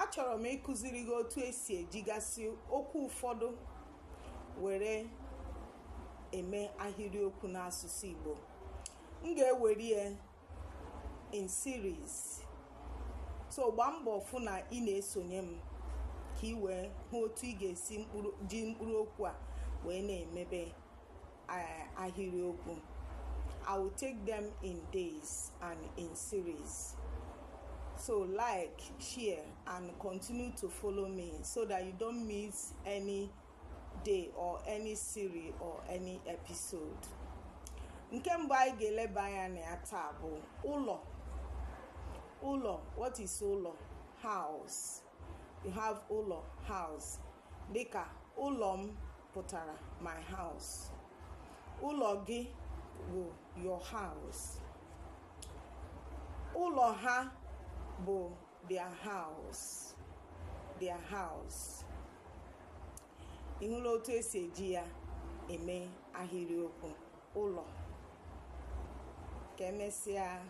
achọrọ m ịkụziri gị otu esi ejigasị okwu ụfọdụ were eme ahịrịokwu n'asụsụ Igbo. M ga-ewere ya in series, so gbaa mbọ fụ na ị na-esonye m ka ị wee hụ otu ị ga-esi ji mkpụrụ okwu a wee na-emebe ahịrịokwu. I will take them in days and in series. So like, share, and continue to follow me so that you don't miss any day or any series or any episode. Nke mbụ anyị ga-eleba anya na ya taa bụ ụlọ. Ụlọ, what is ụlọ? House. You have ụlọ, house. Dịka ụlọ m pụtara my house. Ụlọ gị bụ your house. Ụlọ ha bụ their house. Their house. Ị hụla otu esi eji ya eme ahịrịokwu ụlọ. Ka emesịa.